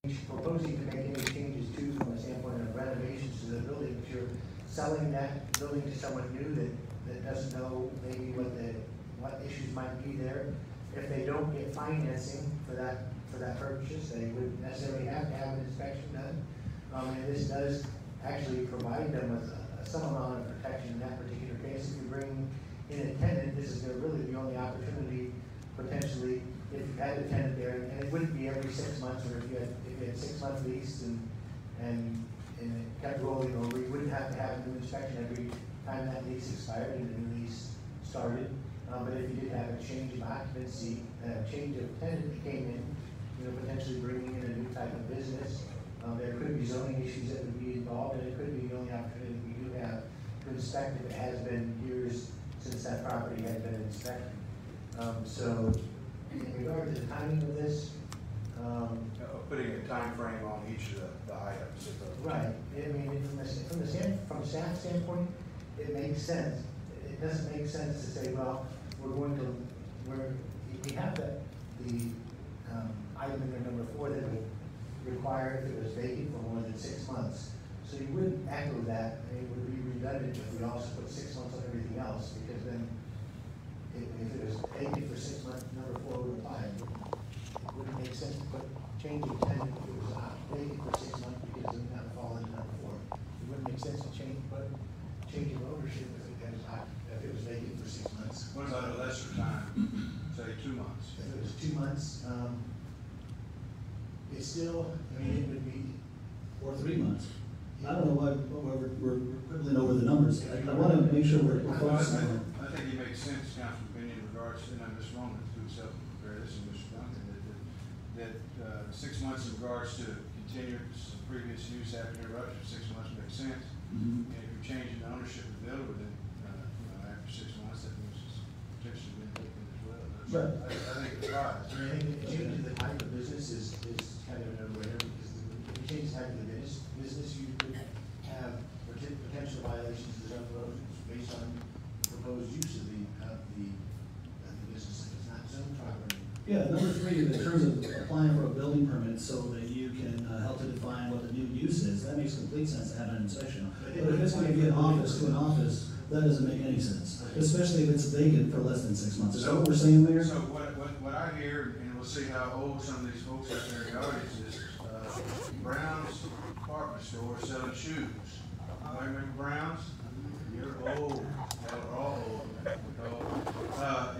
proposing to make any changes to from the standpoint of renovations to the building. If you're selling that building to someone new that doesn't know maybe what issues might be there, if they don't get financing for that purchase, they wouldn't necessarily have to have an inspection done. And this does actually provide them with some amount of protection in that particular case. If you bring in a tenant, this is really the only opportunity potentially if you had a tenant there, and it wouldn't be every 6 months, or if you had 6 month lease and it kept rolling over, you wouldn't have to have a new inspection every time that lease expired and the new lease started. But if you did have a change of occupancy, a change of tenant that came in, potentially bringing in a new type of business, there could be zoning issues that would be involved, and it could be the only opportunity we do have to inspect if it has been years since that property had been inspected. So, in regard to the timing of this, putting a time frame on each of the items. Right. I mean, from a staff standpoint, it makes sense. It doesn't make sense to say, well, we have the item in number 4 that would require if it was vacant for more than 6 months. So you wouldn't echo that, and it would be redundant if we also put 6 months on everything else, because then if it was vacant for 6 months, number 4 would apply. It wouldn't make sense to put change of tenant if it was vacant for 6 months, because then that would fall into number 4. It wouldn't make sense to change of ownership if it was vacant for 6 months. What about a lesser time, say 2 months? If it was 2 months, it's still, it would be. Or 3 months. I don't know why we're quibbling over the numbers. I want to make sure we're focusing on it. I think it makes sense, Councilman Opinion, in regards to, and I'm just wrong to self-compare this and Mr. Duncan, that 6 months in regards to continuous previous use after interruption, 6 months makes sense. Mm-hmm. And if you're changing the ownership of the building within, after 6 months, that means it's potentially been taken as well. Right. I think it's right. I think changing the type of business is kind of a no-brainer, because if you change the type of the business, you could have potential violations of zone erosions based on proposed use of the business if it's not zone property. Yeah, number 3, in terms of applying for a building permit so that you can help to define what the new use is, that makes complete sense to have an inspection. But if it's going to be an office to an office, that doesn't make any sense, especially if it's vacant for less than 6 months. Is that what we're saying, Mayor? So what I hear, and we'll see how old some of these folks out there in the audience is, Brown's department store selling shoes. I remember Brown's? You're old. Y'all are all old.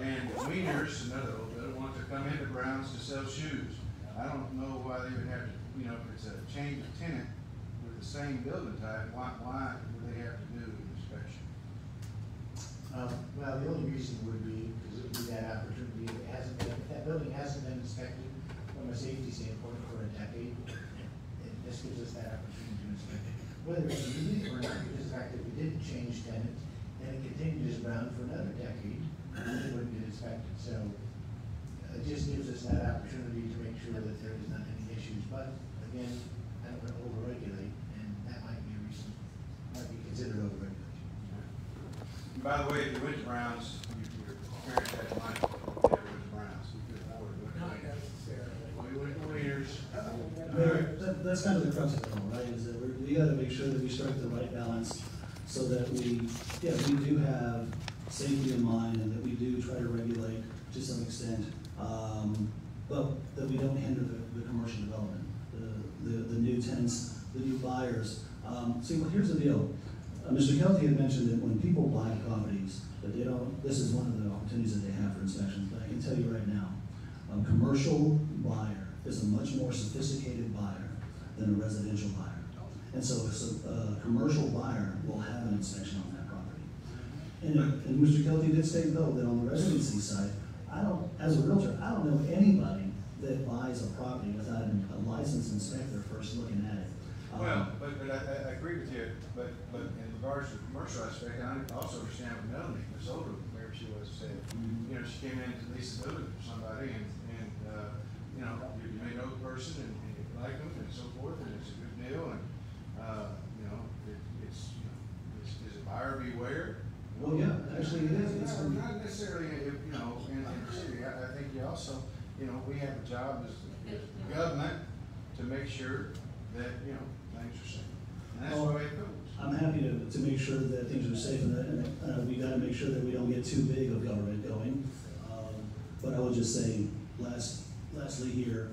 And Wieners, another ones that come into Brown's to sell shoes. I don't know why they would have to, if it's a change of tenant with the same building type, why would they have to do an inspection? Well, the only reason would be because it would be that opportunity. If that building hasn't been inspected from a safety standpoint for a decade, this gives us that opportunity to inspect it. Whether it's needed or not, because the fact that we didn't change tenant and it continues around for another decade, it wouldn't get inspected. So it just gives us that opportunity to make sure that there is not any issues. But again, I don't want to overregulate, and that might be a reason, might be considered overregulation. By the way, if you went to Brown's, you're comparing that to money. Yeah, it was Brown's. You could afford it. Not necessarily. We went to Wieners. That's kind of the crux of it all, right? Is that we got to make sure that we strike the right balance so that we do have safety in mind, and that we do try to regulate to some extent, but that we don't hinder the commercial development, the new tenants, the new buyers. See, well, here's the deal. Mr. Kelty had mentioned that when people buy properties, that they don't. This is one of the opportunities that they have for inspections. But I can tell you right now, a commercial buyer is a much more sophisticated buyer than a residential buyer. And so a commercial buyer will have an inspection on that property. And Mr. Kelty did state, though, that on the residency side, as a realtor, I don't know anybody that buys a property without a licensed inspector first looking at it. Well, but I agree with you, but in regards to the commercial aspect, I also understand with Melanie, Ms. Older, where she was saying, she came in to lease a building for somebody, and you may know the person, and you like them, and so forth, and it's a good deal, and is a buyer beware? Well, yeah, actually it is. Not necessarily, in the city. I think you also, we have a job as government to to make sure that, you know, things are safe. And that's the Well, way it goes. I'm happy to make sure that things are safe, and we gotta make sure that we don't get too big of government going. But I would just say, lastly here,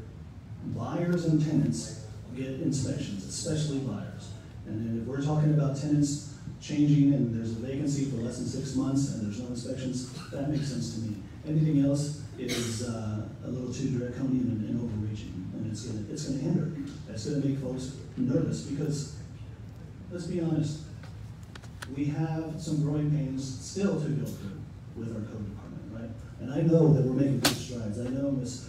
buyers and tenants get inspections, especially buyers. And then if we're talking about tenants changing and there's a vacancy for less than 6 months and there's no inspections, that makes sense to me. Anything else is a little too draconian and overreaching, and it's gonna hinder. It's gonna make folks nervous because, let's be honest, we have some growing pains still to go through with our code department, right? And I know that we're making good strides. I know Ms.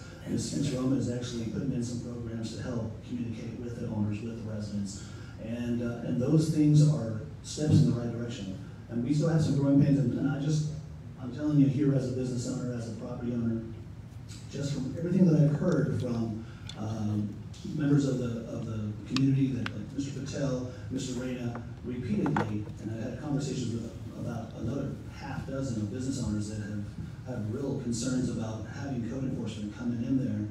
Roma is actually putting in some programs to help communicate with the owners, with the residents. And those things are steps in the right direction. And we still have some growing pains, and I'm telling you here as a business owner, as a property owner, just from everything that I've heard from members of the community, that like Mr. Patel, Mr. Reyna, repeatedly, and I had conversations with about another half dozen of business owners that have real concerns about having code enforcement coming in there.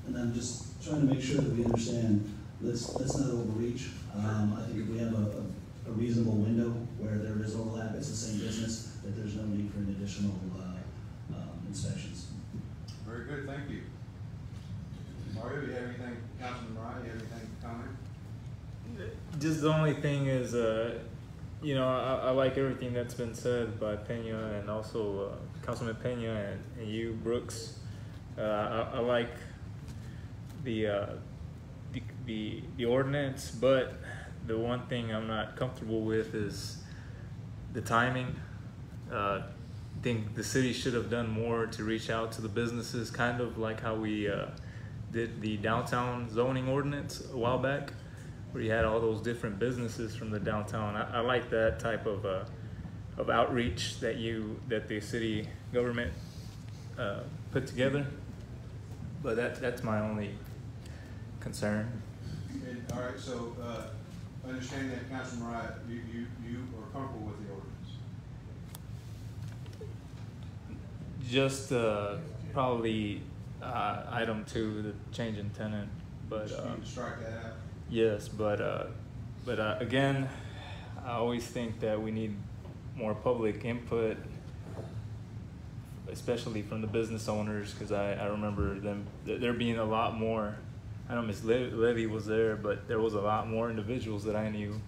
And I'm just trying to make sure that we understand, let's not overreach. I think if we have a reasonable window where there is overlap, it's the same business, that there's no need for an additional inspections. Very good, thank you. Mario, do you have anything, Councilman Mariah, you have anything to comment? Just the only thing is, you know, I like everything that's been said by Pena and also Councilman Pena and you, Brooks. I like the ordinance, but the one thing I'm not comfortable with is the timing. I think the city should have done more to reach out to the businesses, kind of like how we did the downtown zoning ordinance a while back, where you had all those different businesses from the downtown. I like that type of outreach that the city government put together, but that's my only concern. And, all right, so understanding that, Councilman Mariah, you are comfortable with the ordinance? Just probably item 2, the change in tenant, but You can strike that out? yes, but again, I always think that we need more public input, especially from the business owners, because I remember there being a lot more. I know Ms. Levy was there, but there was a lot more individuals that I knew,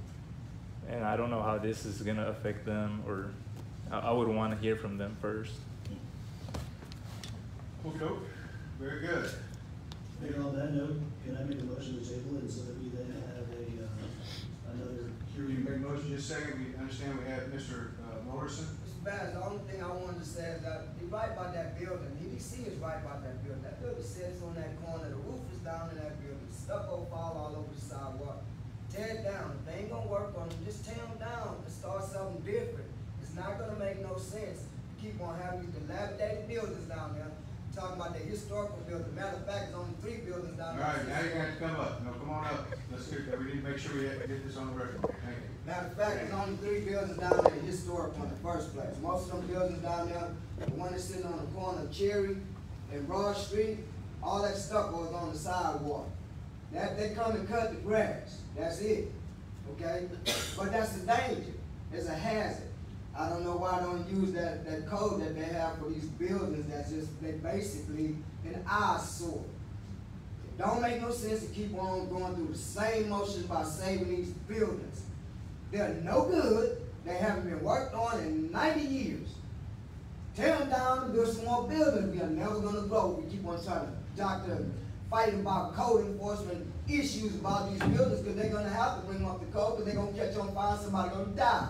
and I don't know how this is gonna affect them, or I would want to hear from them first. Okay, very good. And on that note, can I make a motion to table it so that we then have another You hearing? make a motion, just a second, we understand we have Mr. Morrison. Mr. Bass, the only thing I wanted to say is that you're right about that building. EDC is right about that building. That building sits on that corner. The roof is down in that building. Stucco fall all over the sidewalk. Tear it down. If they ain't gonna work on them, just tear them down and start something different. It's not gonna make no sense to keep on having these dilapidated buildings down there. Talking about the historical building. Matter of fact, there's only 3 buildings All down there. right, now you got to come up. No, come on up. Let's get, we need to make sure we get this on the record. Thank you. Matter of fact, there's only 3 buildings down there historic in the first place. Most of them buildings down there, the one that's sitting on the corner of Cherry and Broad Street, all that stucco is on the sidewalk. They come and cut the grass. That's it. Okay? But that's the danger. It's a hazard. I don't know why I don't use that code that they have for these buildings that's just, they basically an eyesore. It don't make no sense to keep on going through the same motions by saving these buildings. They're no good. They haven't been worked on in 90 years. Tear them down and build some more buildings. We are never gonna grow. We keep on trying to doctor fighting about code enforcement issues about these buildings because they're gonna have to bring up the code because they're gonna catch on fire and somebody's gonna die.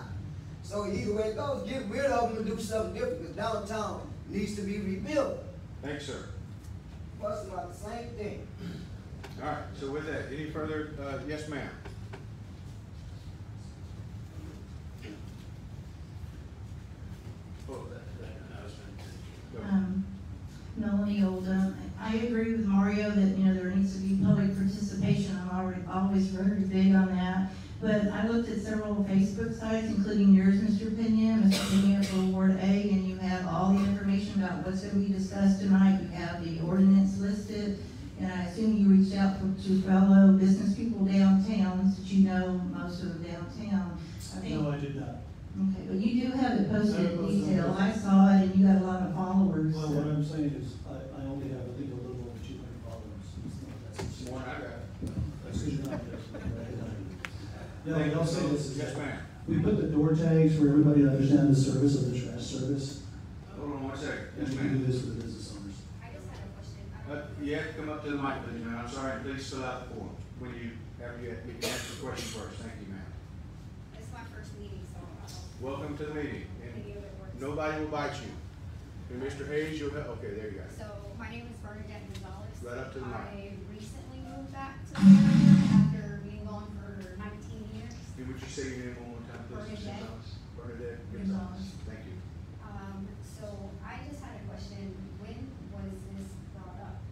So either way it goes, get rid of them and do something different because downtown needs to be rebuilt. Thanks, sir. Plus about the same thing. All right, so with that, any further, yes, ma'am? Melanie Oldham. I agree with Mario that, you know, there needs to be public participation. I'm always very big on that. But I looked at several Facebook sites, including yours, Mr. Pena, for Ward A, and you have all the information about what's going to be discussed tonight. You have the ordinance listed, And I assume you reached out to fellow business people downtown, since you know most of them downtown. I think, No, I did not. okay, but you do have it posted I in posted detail. it. I saw it and you got a lot of followers. Well, what I'm saying is, I only have, I think, a little over 200 followers. It's not- More than I got. That's good enough. Yeah, Thank and I'll you. say this, is Yes, that ma'am. we put the door tags for everybody to understand the service of the trash service. Hold on one second. And Yes, we do ma'am. this for the business owners. I just had a question. You have to come up to the mic, please, ma'am. I'm sorry, please fill out the form. When you have, you can answer the question first. Thank you, ma'am. It's my first meeting, so I don't Welcome to the meeting. know And any of it works. nobody will bite you. And Mr. Hayes, you'll have, okay, there you go. So, my name is Bernadette Gonzalez. Right up to the mic. I recently moved back to the area after being gone for 19 years. And would you say your name one more time, please? Bernadette. Bernadette Gonzalez. Thank you. So I just had a question. When was this brought up?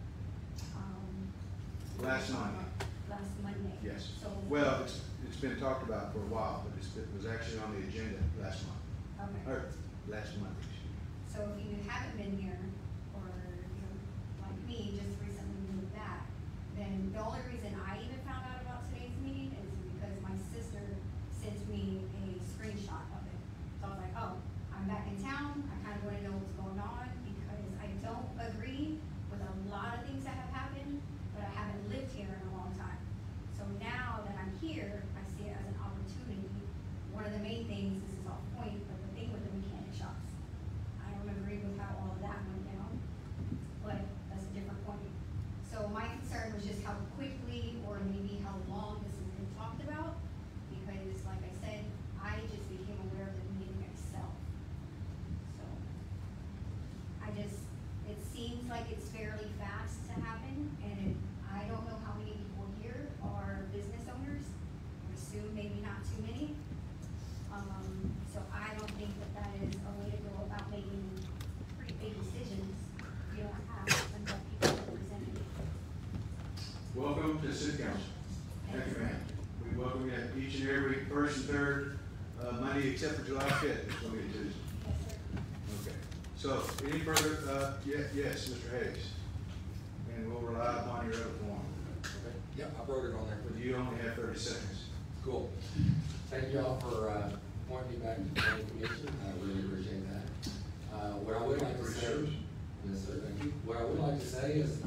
Last Monday. Last Monday. Yes. So. Well, it's been talked about for a while, but it was actually on the agenda last month, Okay. or last Monday. excuse me. So if you haven't been here, or, you know, like me, just recently moved back, then the only reason I even found out about today's meeting is because my sister sent me a screenshot of it. So I was like, oh, I'm back in town, I kinda wanna know what's going on, because I don't agree with a lot of things that have happened, but I haven't lived here in a long time. So now that I'm here, I see it as an opportunity. One of the main things, this is off point, but the thing with the mechanic shops. I don't agree with how all of that went down, but that's a different point. So my concern was just how quickly or maybe how long this has been talked about, because like I said, I just became aware of the meeting myself. So, it seems like it's fairly fast to happen, and I don't know how many people here are business owners. I assume maybe not too many. So I don't think that is a way to go about making pretty big decisions. You don't have enough people represented. Welcome to the city council. Thank you, ma'am. We welcome you each and every first and third Monday except for July 5th, it's going to be Tuesday. Yes, sir. Okay. So, any further, yes, Mr. Hayes. And we'll rely upon your other form. Okay. Yep, I wrote it on there. But you only have 30 seconds. Cool. Thank you all for appointing me back to the planning commission. I really appreciate that. What I would like to say, yes, sir, thank you. What I would like to say is,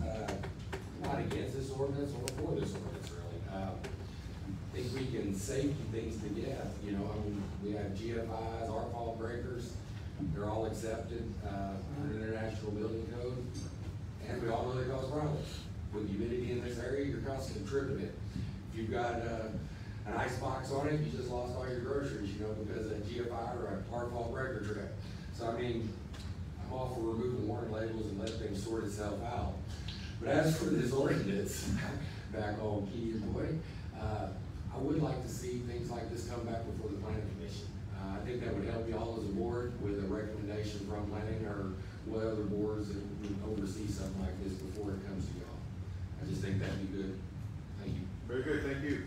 not against this ordinance or for this ordinance, really. I think we can safety things together. You know, I mean, we have GFIs, arc fault breakers. They're all accepted under International Building Code. And we all know they cause problems. With humidity in this area, you're constantly tripping it. If you've got an ice box on it, you just lost all your groceries, you know, because of a GFI or a hard fault breaker trip. So I mean, I'm all for removing warning labels and let things sort itself out. But as for this ordinance, back on key point, I would like to see things like this come back before the planning commission. I think that would help you all as a board with a recommendation from planning or what other boards that would oversee something like this before it comes to y'all. I just think that'd be good. Thank you. Very good, thank you.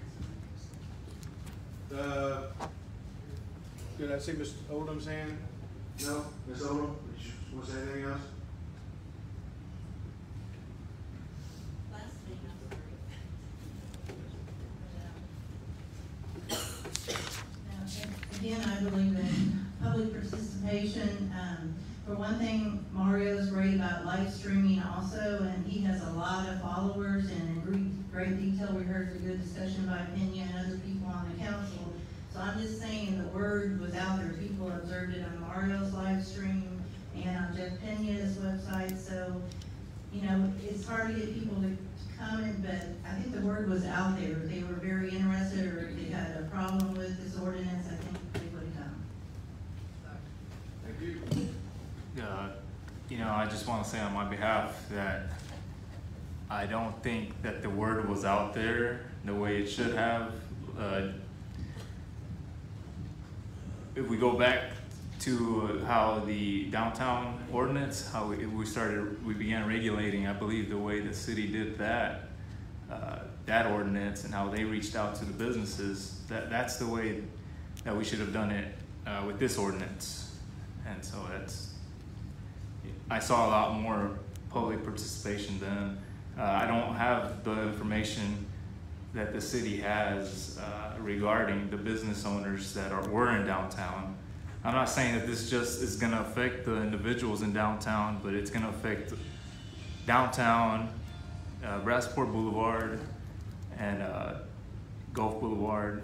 Did I see Mr. Oldham's hand? No? Ms. Oldham, want to say anything else? Again, I believe in public participation. For one thing, Mario's great about live streaming also, and he has a lot of followers, and in great detail, we heard a good discussion by Pena and other people on the council. So I'm just saying the word was out there. People observed it on Mario's live stream and on Jeff Pena's website. So, you know, it's hard to get people to comment, but I think the word was out there. They were very interested, or if they had a problem with this ordinance, I think they would have come. Thank you. You know, I just want to say on my behalf that I don't think that the word was out there the way it should have. If we go back to how the downtown ordinance, how we began regulating, I believe the way the city did that, that ordinance and how they reached out to the businesses, that's the way that we should have done it with this ordinance. And so I saw a lot more public participation then. I don't have the information that the city has regarding the business owners that were in downtown. I'm not saying that this just is gonna affect the individuals in downtown, but it's gonna affect downtown, Brassport Boulevard, and Gulf Boulevard,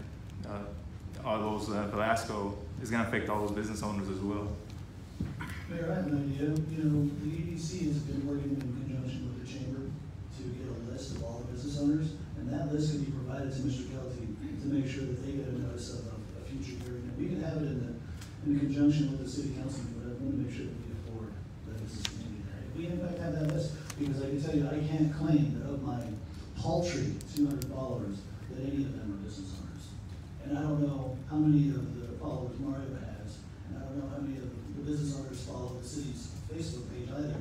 all those, Velasco, is gonna affect all those business owners as well. Mayor, I have an idea. You know, the EDC has been working in conjunction with the chamber to get a list of all the business owners, and that list can be provided to Mr. Kelty to make sure that they get a notice of a future hearing. And we can have it in conjunction with the city council, but I want to make sure that we afford the business community. If we in fact have that list, because I can tell you, I can't claim that of my paltry 200 followers, that any of them are business owners. And I don't know how many of the followers Mario has, and I don't know how many of the business owners follow the city's Facebook page either.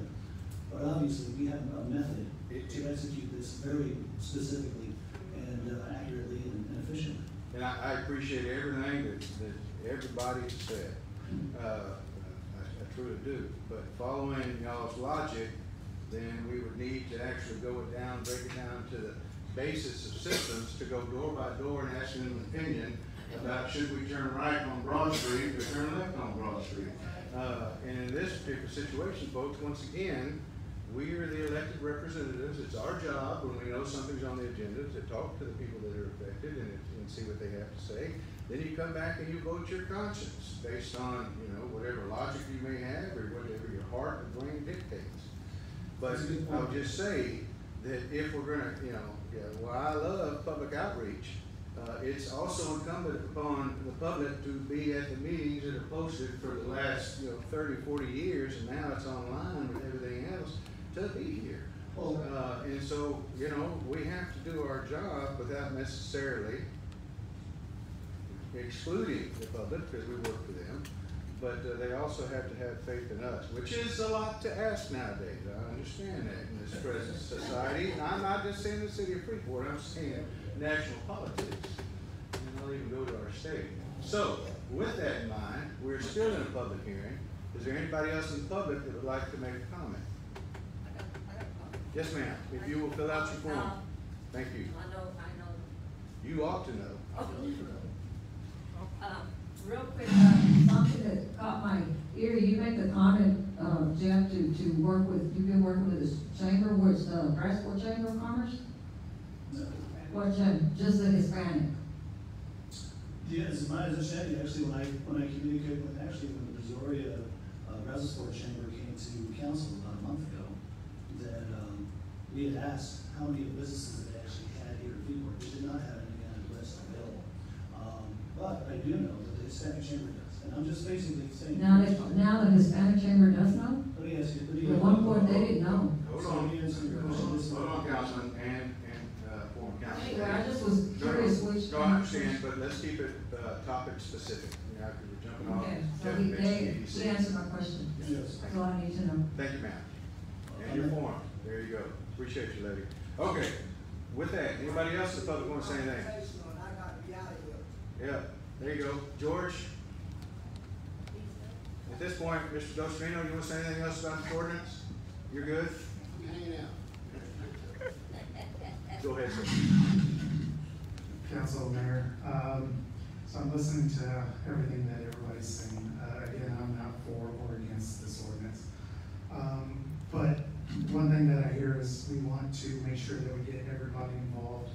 But obviously, we have a method to execute this very specifically and accurately and efficiently. And I appreciate everything that everybody said. I truly do. But following y'all's logic, then we would need to actually go it down, break it down to the basis of systems, to go door by door and ask them an opinion about should we turn right on Broad Street or turn left on Broad Street. And in this particular situation, folks, once again, we are the elected representatives. It's our job when we know something's on the agenda to talk to the people that are affected and see what they have to say. Then you come back and you vote your conscience based on, you know, whatever logic you may have or whatever your heart or brain dictates. But I'll just say that if we're gonna, you know, well, I love public outreach. It's also incumbent upon the public to be at the meetings that are posted for the last, 30, 40 years, and now it's online with everything else, to be here. And so, we have to do our job without necessarily excluding the public, because we work for them, but they also have to have faith in us, which is a lot to ask nowadays. I understand that in this present society. And I'm not just saying the city of Freeport, I'm saying national politics, and I'll even go to our state. So, with that in mind, we're still in a public hearing. Is there anybody else in the public that would like to make a comment? I got a comment. Yes, ma'am. If you will fill out your form. Thank you. I know. You ought to know. Real quick, something that caught my ear, you made the comment, Jeff, to work with, you've been working with this chamber, what's the Brassport Chamber of Commerce? No. What chamber? Just the Hispanic? Yes, my understanding, actually, when I communicated with, when the Brazoria, Brassport Chamber came to council about a month ago, that, we had asked how many businesses that they actually had here in Freeport. We did not have any kind of list available. But I do know that the Hispanic Chamber does, and I'm just basically saying. Now the Hispanic Chamber does know? Let me ask you. At one point, they didn't know. Hold on, Councilman, and former Councilman. Anyway, I just was curious which. No, I understand, but let's keep it topic specific. Because we're jumping off. Okay, so Jeff he mentioned EDC. answered my question. Yes. That's all I need to know. Thank you, ma'am. And your form. There you go. Appreciate you, lady. Okay. With that, anybody else in the public want to say anything? I got to be out of here. Yeah. There you go. George? At this point, Mr. Dostrino, you want to say anything else about the ordinance? You're good? I'm hanging out. Go ahead, sir. Council, Mayor. So I'm listening to everything that everybody's saying. Again, I'm not for or against this ordinance. But one thing that I hear is we want to make sure that we get everybody involved.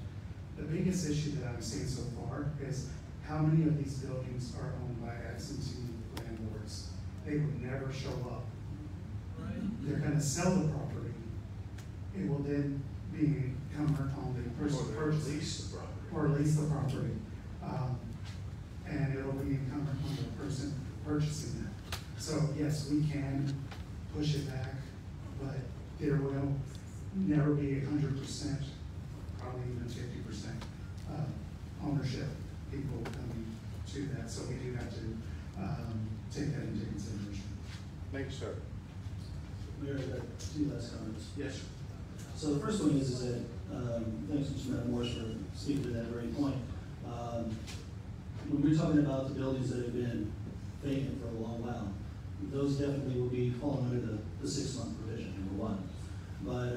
The biggest issue that I'm seeing so far is how many of these buildings are owned by absentee landlords. They would never show up. They're gonna sell the property. It will then be incumbent on the person purchasing. Lease the property. Or lease the property. And it'll be incumbent on the person purchasing that. So yes, we can push it back, but there will never be 100%, probably even 50% ownership people coming to that. So we do have to take that into consideration. Thank you, sir. Mayor, I got two last comments. Yes, sir. So the first one is that, thanks Mr. Morris for speaking to that very point. When we're talking about the buildings that have been vacant for a long while, those definitely will be falling under the 6-month provision, number one. But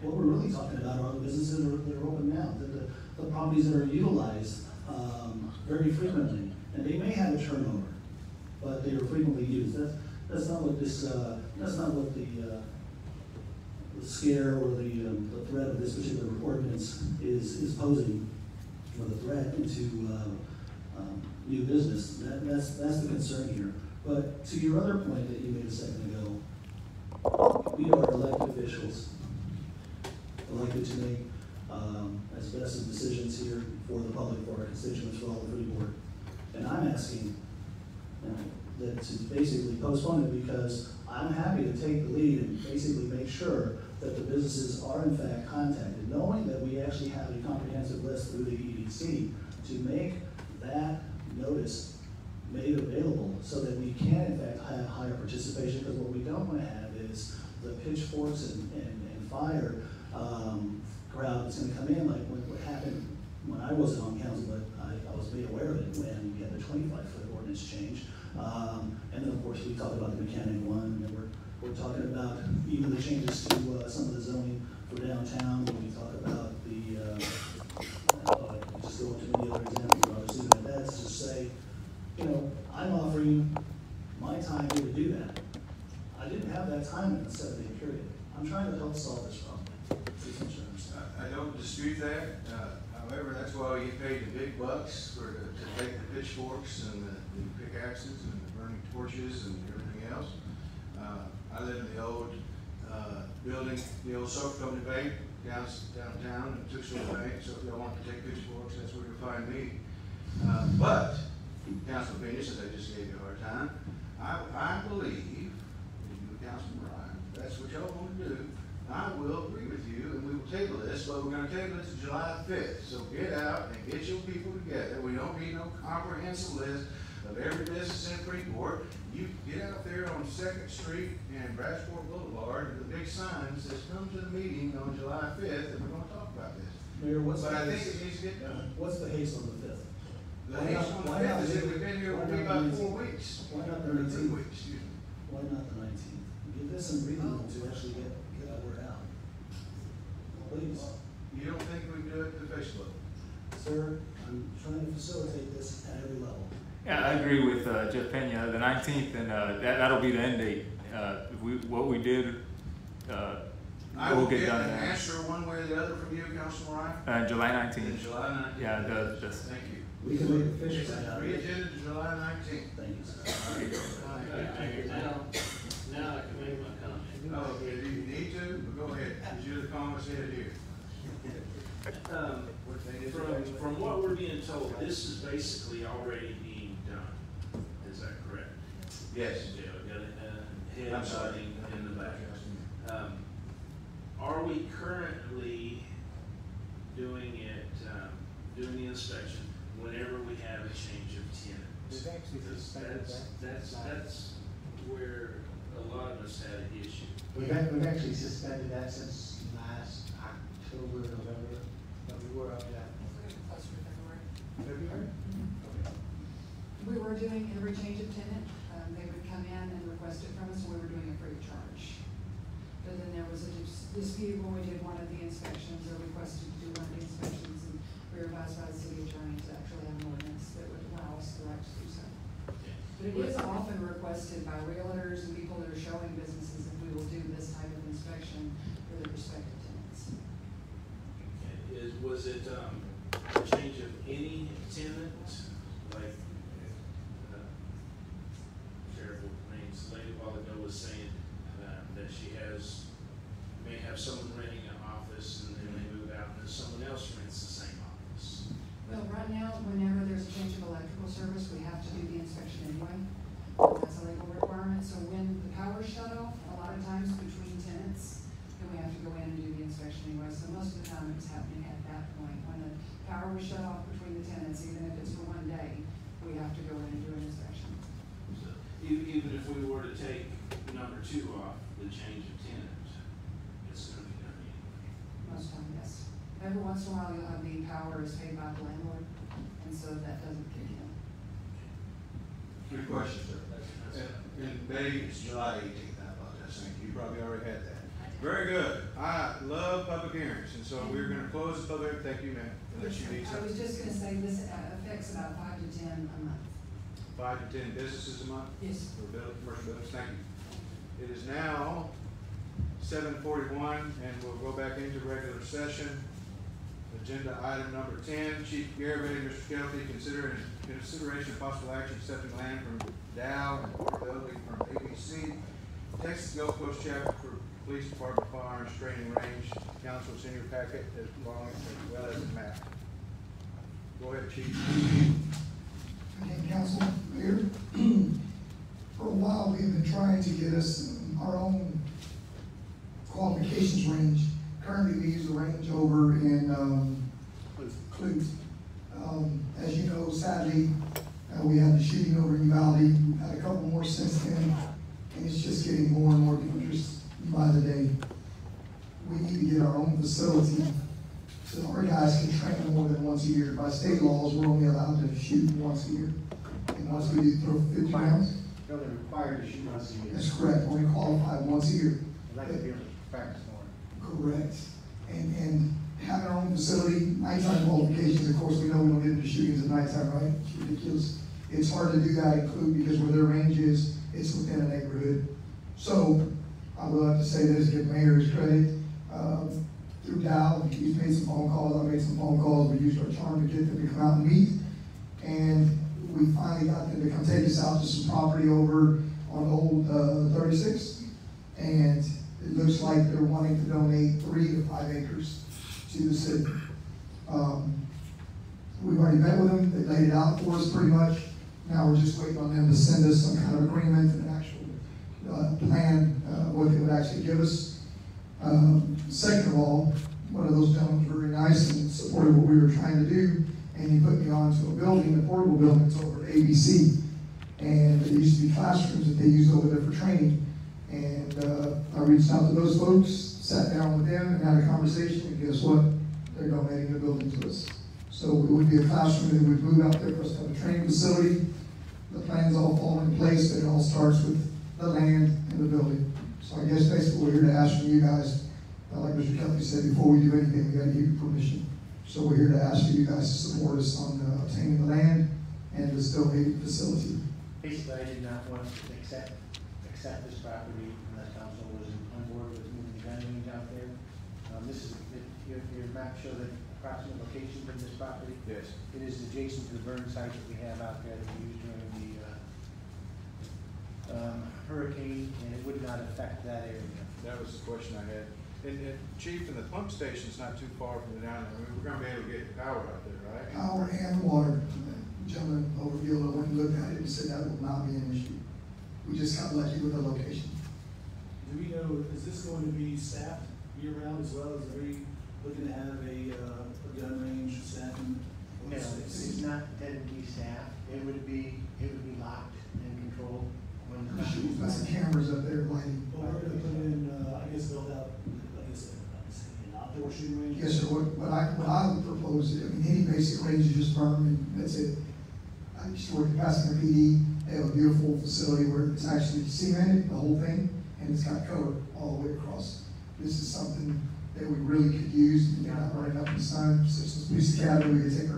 what we're really talking about are the businesses that are open now, the properties that are utilized very frequently. And they may have a turnover, but they are frequently used. That's not what this, that's not what the scare or the threat of this particular ordinance is posing, or the threat into new business. That's the concern here. But to your other point that you made a second ago, we are elected officials, elected to make as best of decisions here for the public, for our constituents, for all the Freeport. And I'm asking that to basically postpone it, because I'm happy to take the lead and basically make sure that the businesses are in fact contacted, knowing that we actually have a comprehensive list through the EDC to make that notice made available so that we can in fact have higher participation, because what we don't want to have is the pitchforks and fire crowd that's going to come in, like what happened when I wasn't on council, but I was made aware of it when we had the 25-foot ordinance change. And then of course we talked about the mechanic one, and we're talking about even the changes to some of the zoning for downtown. When we talk about the, just go into many other examples, obviously, but that's to say, you know, I'm offering my time here to do that. I didn't have that time in the 7-day period. I'm trying to help solve this problem. I don't dispute that. However, that's why we get paid the big bucks to take the pitchforks and the pickaxes and the burning torches and everything else. I live in the old building, the old soap company bank downtown, and took the bank. So if y'all want to take pitchforks, that's where you'll find me. But Councilman Pena, since I just gave you a hard time, I believe, you, Councilman Ryan, that's what y'all want to do. I will agree with you, and we will table this, but we're going to table this to July 5th. So get out and get your people together. We don't need no comprehensive list of every business in Freeport. You get out there on 2nd Street and Bradford Boulevard, the big sign says, "Come to the meeting on July 5th, and we're going to talk about this." Mayor, but I think it needs to get done. What's the haste on the 5th? The haste on the 5th is that we've been here only about 4 weeks. Why not the 3 19th? weeks, excuse me. Why not the 19th? Give this some breathing room to actually get that word out. Please. You don't think we can do it through Facebook? Sir, I'm trying to facilitate this at every level. Yeah, I agree with Jeff Pena. The 19th, and that'll be the end date. What we did, I we'll will get get done an now. answer one way or the other from you, Councilman Ryan. July 19th. July 19th. Yeah, that's. Thank you. We can make a fish fry out of it. Re-agenda to July 19th. Thank you, sir. Now I can make my comment. Oh, okay, do you need to? Well, go ahead, because you're the comments head here. From what we're being told, this is basically already being done. Is that correct? Yes. Yeah, we got a I'm head sorry. nodding in the back. Are we currently doing it, doing the inspection whenever we have a change of tenant? We've actually suspended that. That's where a lot of us had an issue. We've actually suspended that since last October, November, but we were up to that. February? We were doing every change of tenant. They would come in and request it from us, and we were doing it free of charge. But then there was a dispute when we did one of the inspections, or requested to do one of the inspections, and we were advised by the city attorney to actually have an ordinance that would allow us the right to do so. But it is often requested by realtors and people that are showing businesses if we will do this type of inspection for their respective tenants. Was it a change of any tenant, like Sheriff Lady a while ago was saying that she may have someone renting an office and then they move out and then someone else rents the same office? Well, right now, whenever there's a change of electrical service, we have to do the inspection anyway. That's a legal requirement. So when the power's shut off, a lot of times between tenants, then we have to go in and do the inspection anyway. So most of the time it's happening at that point. When the power was shut off between the tenants, even if it's for one day, we have to go in and do an inspection. So even if we were to take number 2 off, the change of tenant, it's going to be done anyway. Most time, yes. Every once in a while, you'll have the power is paid by the landlord, and so that doesn't kick in. Good question, sir. And Betty, it's July 18th, I apologize, thank you. You probably already had that. Very good. I love public hearings, and so we're gonna close the public, thank you, ma'am, unless you need I something. was just gonna say, this affects about 5 to 10 a month. 5 to 10 businesses a month? Yes. For commercial buildings, thank you. It is now 7:41, and we'll go back into regular session. Agenda item number 10, Chief Garrett, Mr. Kelty, consideration of possible action accepting land from Dow and portability from ABC, Texas Gulf Coast chapter for Police Department Firearms Training Range. Council is in your packet as well as the map. Go ahead, Chief. Again, Council, Mayor, for a while we've been trying to get us our own qualifications range. Currently, we use the range over in Clute. As you know, sadly, we had the shooting over in Uvalde. We've had a couple more since then, and it's just getting more and more dangerous by the day. We need to get our own facility so our guys can train more than once a year. By state laws, we're only allowed to shoot once a year. And once we do throw 50 rounds, They're only required to shoot once a year. that's correct, only qualified once a year. I'd like to be able to practice more. Correct. And having our own facility, nighttime qualifications, of course, we know we don't get into shootings at nighttime, right? It's ridiculous. It's hard to do that include because where their range is, it's within a neighborhood. So I would like to say this, give mayors credit. Through Dow, he's made some phone calls, I made some phone calls, we used our charm to get them to come out and meet. And we finally got them to come take us out to some property over on old 36. And it looks like they're wanting to donate 3 to 5 acres to the city. We've already met with them, they laid it out for us pretty much. Now we're just waiting on them to send us some kind of agreement and an actual plan, what they would actually give us. Second of all, one of those gentlemen was very nice and supported what we were trying to do, and he put me on to a building, a portable building, it's over at ABC. And there used to be classrooms that they used over there for training. And I reached out to those folks, sat down with them and had a conversation, and guess what? They're donating the building to us. So it would be a classroom that would move out there for us to have a training facility. The plans all fall into place, but it all starts with the land and the building. So I guess basically we're here to ask from you guys, like Mr. Kelly said, before we do anything, we gotta give you permission. So we're here to ask for you guys to support us on obtaining the land and this donated facility. Basically, I did not want to accept this property unless council was on board with moving the gun range out there. This is, your map shows the approximate location of this property. Yes. It is adjacent to the burn site that we have out there that we used during the hurricane, and it would not affect that area. That was the question I had. And Chief, and the pump station's not too far from the down there. I mean, we're gonna be able to get power out there, right? Power and water. The gentleman over here went and looked at it and said that will not be an issue. We just got lucky with the location. Do we know, is this going to be staffed year-round as well? Is we looking to have a gun range staffing? No, it's not intended to be staffed. It would be locked and controlled when the We've got some cameras up there lighting. Well, we're gonna put in, I guess, build out, I guess, an outdoor shooting range? Yes, sir. What I would propose, I mean, any basic range is just firm and that's it. I used to work at Pasadena PD. They have a beautiful facility where it's actually cemented, the whole thing, and it's got cover all the way across. This is something that we really could use, and not running up in the sun. Since Police Academy, we could take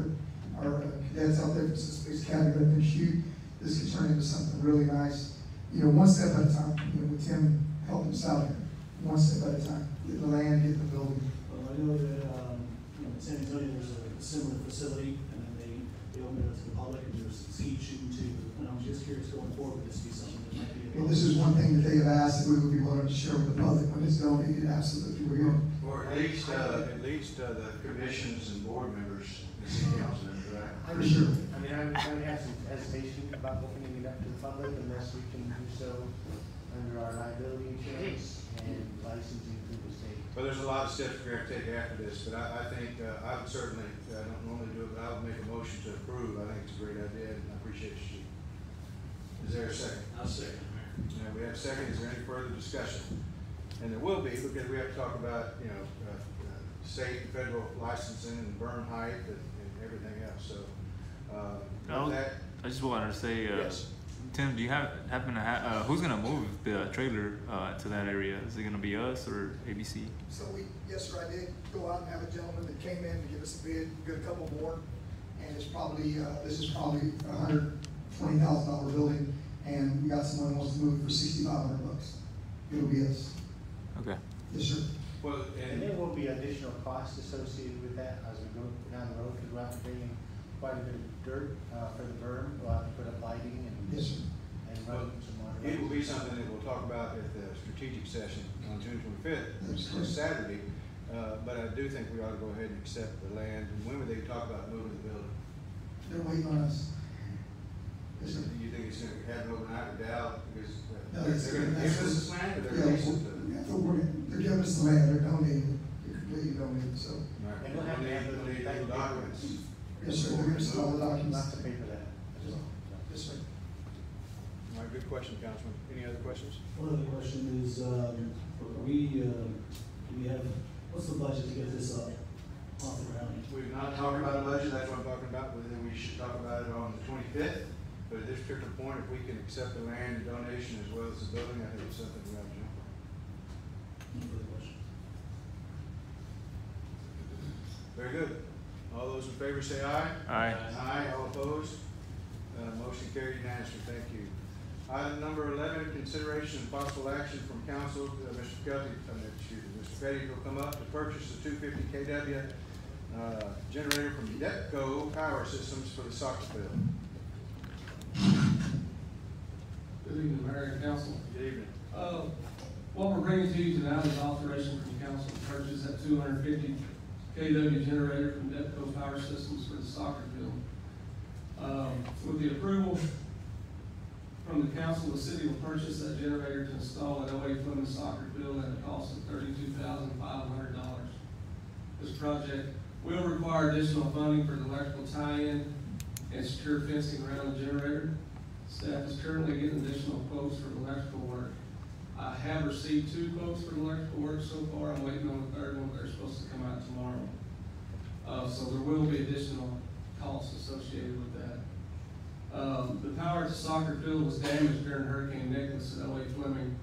our cadets out there, since Police Academy, let them shoot. This could turn into something really nice. You know, one step at a time, you know, with Tim helping us out here. One step at a time. Get the land, get the building. Well, I know that, in San Antonio, there's a similar facility, and then they open it up to the public, and there's skeet shooting too. And I'm just curious going forward, would this be something that might be? Well, this is one thing that they have asked that we would be willing to share with the public when it's donated, absolutely, we're here. Or at least the commissions and board members and city council members, right? For sure. I mean, I would have some hesitation about opening it up to the public unless we can do so under our liability insurance and licensing through the state. Well, there's a lot of steps we're gonna take after this, but I think, I would certainly, I don't normally do it, but I would make a motion to approve. I think it's a great idea, and I appreciate you, Chief. Is there a second? I'll second, Mayor. Now, we have a second. Is there any further discussion? And there will be, because we have to talk about, you know, state and federal licensing and burn height and everything else, so, with that. I just wanted to say, Yes. Tim, do you happen to have, who's gonna move the trailer, to that area? Is it gonna be us or ABC? So yes, sir, I did go out and have a gentleman that came in to give us a bid, get a couple more, and it's probably, this is probably $120,000 building, and we got someone who wants to move it for $6,500. It'll be us. Okay. Yes, sir. Well, And there will be additional costs associated with that as we go down the road, because we'll have to bring in quite a bit of dirt, for the berm, we'll have to put up lighting and. Yes, sir. And run some water. it will be something that we'll talk about at the strategic session on June 25th, That's this Saturday. But I do think we ought to go ahead and accept the land. And when would they talk about moving the building? They're waiting on us. Yes, sir. Do you think it's gonna happen overnight or doubt? Because No, it's- they're gonna give us this land or they're Yeah, gonna lease it to them? they're giving us the land, they're donating, they're completely donating, so. Right. And we'll have to have We'll need those documents. Yes, sir, they're gonna send all the documents. Lots to pay for that. Yes, sir. All right, good question, Councilman. Any other questions? One other question is, what's the budget to get this up off the ground? We've not talked about a budget, that's what I'm talking about, whether we should talk about it on the 25th. But at this particular point, if we can accept the land and donation as well as the building, I think it's something we ought to do. Any further questions? Very good. All those in favor say aye. Aye. Aye, all opposed? Motion carried unanimously, thank you. Item number 11, consideration and possible action from council, Mr. Petty will come up to purchase the 250 kW generator from Depco Power Systems for the soccer field. Good evening, Mayor and Council. Good evening. What we're bringing to you tonight is authorization from council to purchase that 250 kW generator from Depco Power Systems for the soccer field. With the approval from the council, the city will purchase that generator to install at O.A. Fleming Soccer Field at a cost of $32,500. This project will require additional funding for the electrical tie-in and secure fencing around the generator. Staff is currently getting additional quotes for the electrical work. I have received 2 quotes for the electrical work so far. I'm waiting on the third one. They're supposed to come out tomorrow. So there will be additional costs associated with that. The power at the soccer field was damaged during Hurricane Nicholas at O.A. Fleming.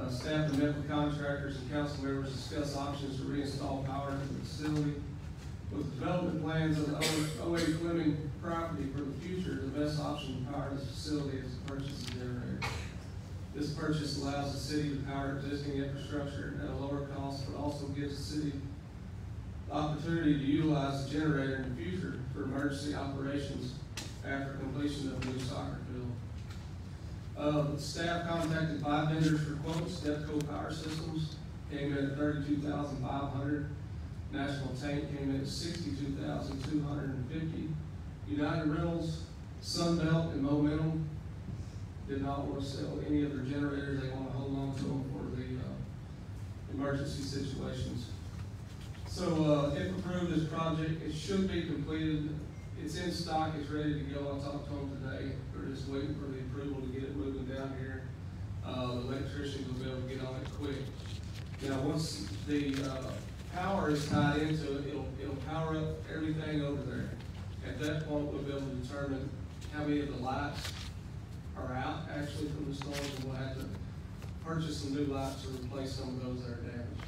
Staff and met with contractors and council members discussed options to reinstall power to the facility. With development plans of the O.A. Fleming property for the future, the best option to power this facility is to purchase a generator. This purchase allows the city to power existing infrastructure at a lower cost, but also gives the city the opportunity to utilize the generator in the future for emergency operations after completion of the new soccer field. Staff contacted 5 vendors for quotes. Depco Power Systems came in at $32,500. National Tank came in at $62,250. United Rentals, Sunbelt, and Momentum did not want to sell any of their generators. They want to hold on to them for the emergency situations. So if approved, this project, it should be completed. It's in stock, it's ready to go. I talked to them today. We're just waiting for the approval to get it moving down here. The electricians will be able to get on it quick. Now, once the power is tied into it, it'll power up everything over there. At that point, we'll be able to determine how many of the lights are out actually from the storms, and we'll have to purchase some new lights to replace some of those that are damaged.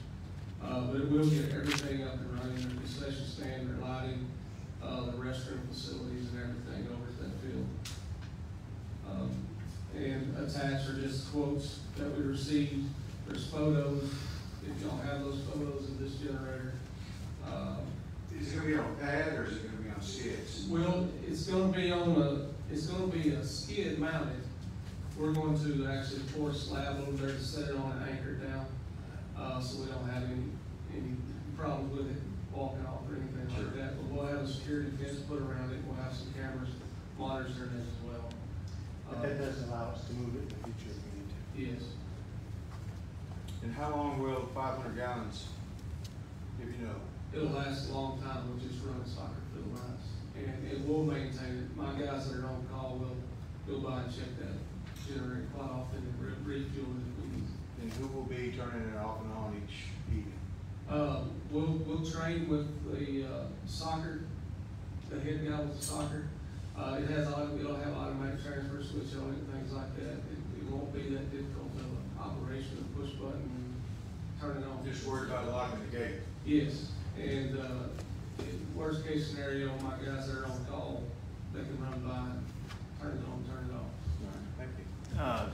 But it will get everything up and running, their concession stand, their lighting, the restroom facilities and everything over at that field. And attached are just quotes that we received. There's photos, if y'all have those photos of this generator. Is it gonna be on a pad or is it gonna be on skids? Well, it's gonna be a skid mounted. We're going to actually pour a slab over there to set it on and anchor it down, so we don't have any problems with it walking off or anything like that. But we'll have a security fence put around it. We'll have some cameras monitoring it as well. But that doesn't allow us to move it in the future if we need to. Yes. And how long will 500 gallons, if you know? It'll last a long time. We'll just run the soccer field lines, and it will maintain it. My guys that are on call will go by and check that generator quite often and refuel it if we need. And who will be turning it off and on each evening? We'll train with the soccer, the head guy with the soccer. It'll have automatic transfer switch on it and things like that. It won't be that difficult of an operation, to push button and turn it on. Just worried about locking the gate. Yes, and, worst case scenario, my guys that are on call, they can run by, turn it on, turn it off. Thank you.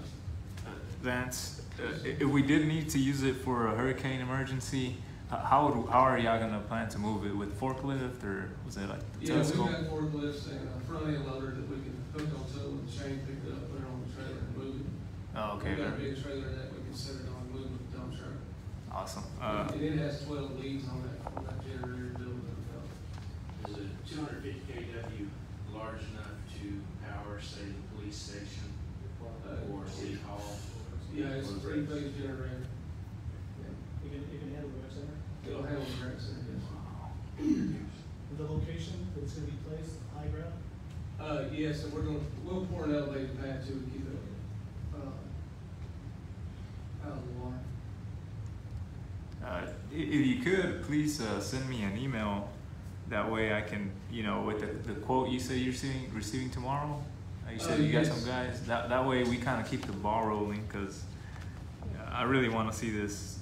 Vance, if we did need to use it for a hurricane emergency, how are y'all gonna plan to move it, with forklift, or was it like the Yeah, we've telescope? got forklifts and a front end loader that we can hook onto with the chain, pick it up, put it on the trailer and move it. Oh, okay, We've got a very- big trailer that we can set it on, move with the dump truck. awesome. And it has 12 leads on that generator building. Is a 250 kW large enough to power, say, the police station or city hall? Yeah, it's a 3-phase generator. You can handle the rec center? It'll handle the rec center, yes. The location that's gonna be placed, high ground? Yes, and we'll pour an elevated pad too to keep it, out of the water. If you could, please send me an email. That way I can, with the quote you say you're receiving tomorrow. You said you got Yes. some guys. That way we kind of keep the ball rolling, because I really want to see this.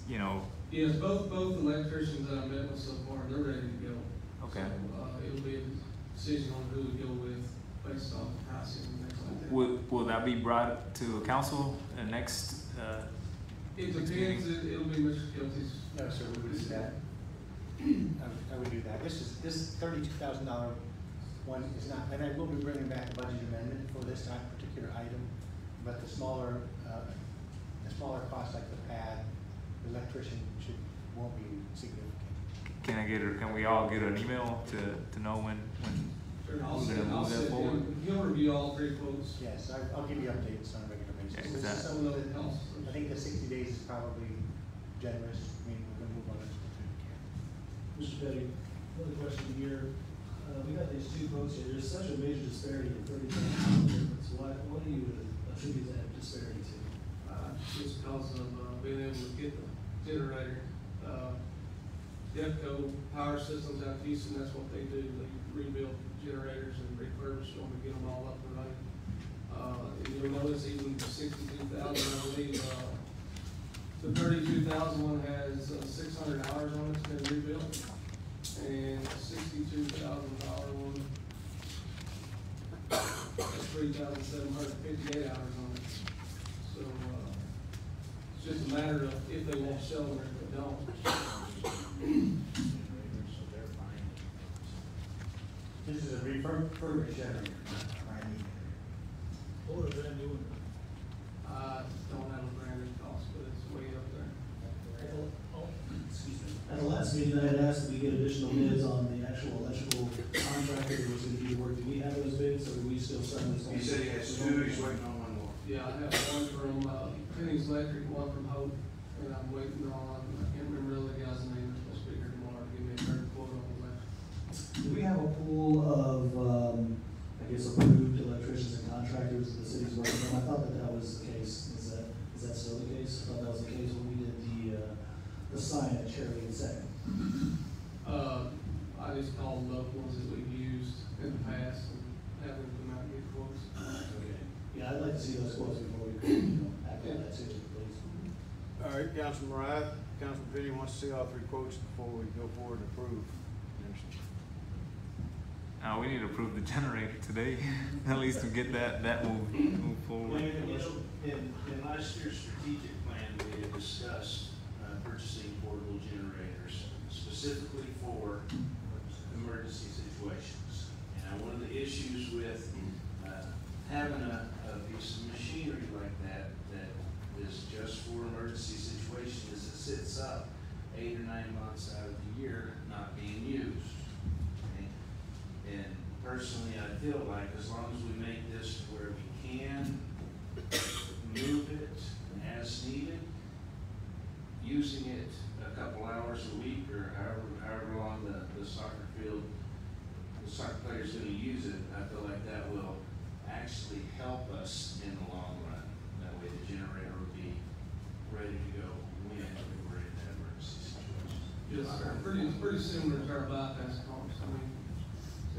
Yes, both electricians that I met with so far, they're ready to go. Okay. So, it'll be a decision on who we go with based on pricing and things like that. Will that be brought to council next? It depends, it'll be Mr. Kelty's. No, sir, we would do that. I would do that. This $32,000 one is not, and I will be bringing back a budget amendment for this particular item, but the smaller cost like the pad, the electrician won't be significant. Can we all get an email to know when Sure, I'll we're send, gonna I'll move that send forward? him, he'll review all 3 quotes. Yes, I'll give you updates on a regular basis. Yeah, This is exactly. some of the- Costs. I think the 60 days is probably generous. I mean, we're gonna move on as quickly as we can. Mr. Petty, another question here. We got these 2 quotes here. There's such a major disparity in $30,000 difference. What do you attribute that disparity to? Just because of, being able to get the generator. Defco Power Systems out of Houston, that's what they do. They rebuild generators and refurbish them and get them all up and running. And you'll notice even the 62,000, I believe, the 32,000 one has 600 hours on it, it's been rebuilt. And the $62,000 one has 3,758 hours on it. So, it's just a matter of if they want to sell them or if they don't. This is a refurbished generator, not brand new. What would a brand new one? Don't have a brand new cost, but it's way up there. Excuse me. At the last meeting, I had asked that we get additional bids on the actual electrical contractor that was gonna do the work. Do we have those bids, or are we still starting this? He said he has 2, he's waiting on one more. Yeah, I have one from, Penny's Electric, one from Hope, and I'm waiting on, I can't remember the other guy's name, they're supposed to be here tomorrow to give me a third quote on the electric. Do we have a pool of, I guess, approved electricians and contractors that the city's working on? I thought that was the case. Is that still the case? I thought that was the case when we did the sign at Cherry and Second. I just called the local ones that we've used in the past and have them come out and get quotes. Okay. Yeah, I'd like to see those quotes before we, act on that too, please. All right, Councilman Wright, Councilman Petty wants to see all 3 quotes before we go forward and approve. We need to approve the generator today, at least to get that move forward. In last year's strategic plan, we had discussed purchasing portable generators specifically for emergency situations. And one of the issues with having a piece of machinery like that is just for emergency situations is it sits up 8 or 9 months out of the year not being used. And personally, I feel like as long as we make this to where we can move it as needed, using it a couple hours a week or however long the soccer player's gonna use it, I feel like that will actually help us in the long run. That way the generator will be ready to go when we're in that emergency situation. Yes, sir. Pretty similar to our bypass pumps. I mean,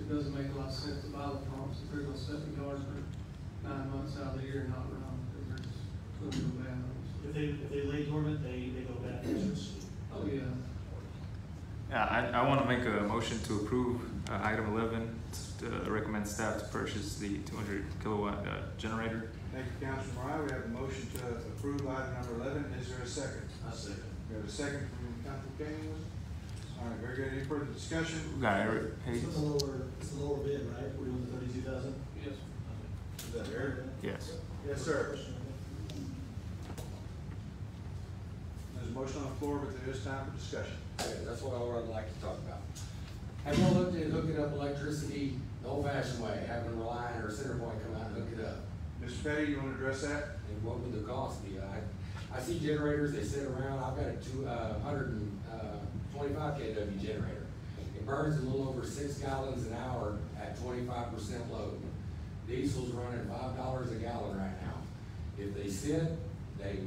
it doesn't make a lot of sense to buy the pumps if they're gonna sit in the yard for 9 months out of the year and not run, because they're just gonna go bad. If they lay dormant, they go back. Oh, yeah. Yeah, I want to make a motion to approve item 11, to recommend staff to purchase the 200 kilowatt generator. Thank you, Councilman Morale. We have a motion to approve item number 11. Is there a second? I second. We have a second from Councilman Kenny. All right, very good. Any further discussion? Got it. Hey. It's the lower bid, right? We're doing the 32,000? Yes. Is that Eric? Yes. Yes, sir. There's a motion on the floor, but there is time for discussion. Okay, that's what I'd like to talk about. Have you looked at hooking up electricity the old-fashioned way, having Reliant or Centerpoint come out and hook it up? Mr. Petty, you want to address that? And what would the cost be? I see generators, they sit around, I've got a 125 kW generator. It burns a little over 6 gallons an hour at 25% load. Diesel's running $5 a gallon right now. If they sit, they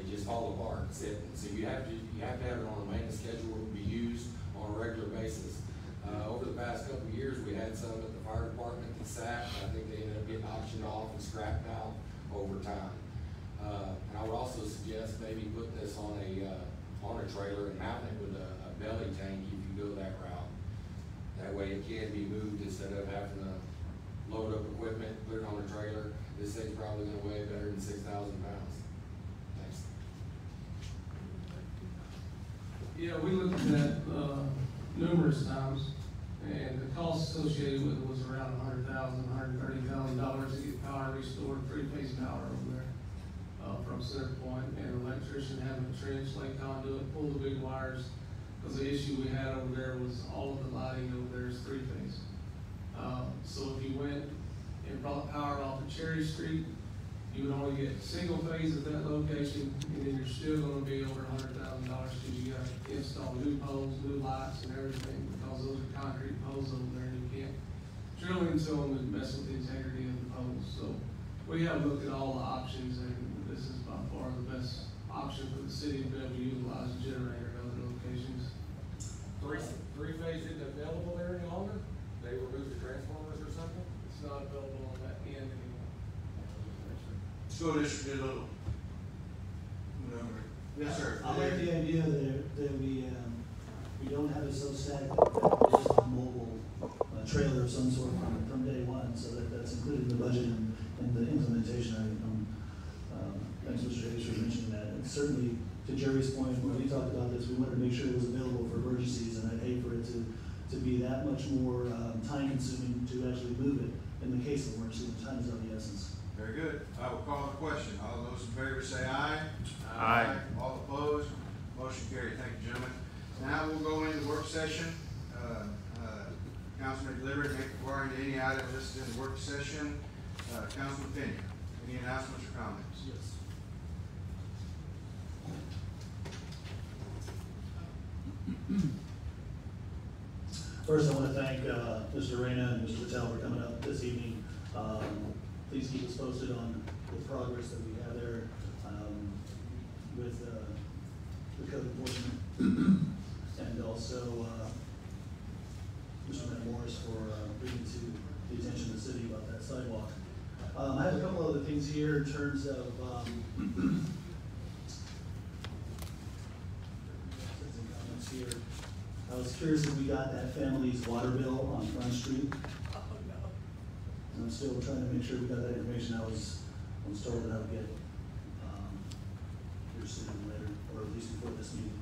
just fall apart, sit. So you have to have it on a maintenance schedule to be used on a regular basis. Over the past couple of years, we had some at the fire department that sat. I think they ended up getting auctioned off and scrapped out over time. And I would also suggest maybe put this on a trailer and mount it with a belly tank if you go that route. That way it can be moved instead of having to load up equipment, put it on a trailer. This thing's probably gonna weigh better than 6,000 pounds. Thanks. Yeah, we looked at that numerous times, and the cost associated with it was around $130,000 to get power restored, three-phase power over there from Centerpoint, and an electrician having to trench, lay conduit, pull the big wires, because the issue we had over there was all of the lighting over there is three-phase. So if you went and brought power off of Cherry Street, you would only get single phase at that location, and then you're still gonna be over $100,000 because you gotta install new poles, new lights and everything, because those are concrete poles over there, and you can't drill into them and mess with the integrity of the poles. So we have looked at all the options, and this is by far the best option for the city to be able to utilize a generator at other locations. Three-phase isn't available there any longer? They removed the transformers or something? It's not available on that end anymore. School district did a little. Yes, sir. I like the idea that we don't have it so static that it's a mobile trailer of some sort from day one, so that's included in the budget and the implementation. Thanks, Mr. Hayes, for mentioning that. And certainly, to Jerry's point, when we talked about this, we wanted to make sure it was available for emergencies, and I'd hate for it to be that much more time-consuming to actually move it in the case of emergency. Time is of the essence. Very good. I will call the question. All those in favor say aye. Aye. All opposed? Motion carried. Thank you, gentlemen. Now we'll go into work session. Councilman delivered, make requiring any item listed in the work session. Councilman Pena, any announcements or comments? Yes. First, I want to thank Mr. Reyna and Mr. Patel for coming up this evening. Please keep us posted on the progress that we have there with the code enforcement, and also Mr. Morris for bringing to the attention of the city about that sidewalk. I have a couple other things here in terms of comments here. I was curious if we got that family's water bill on Front Street. I'm still trying to make sure we got that information. I was told that I would get here sooner than later, or at least before this meeting.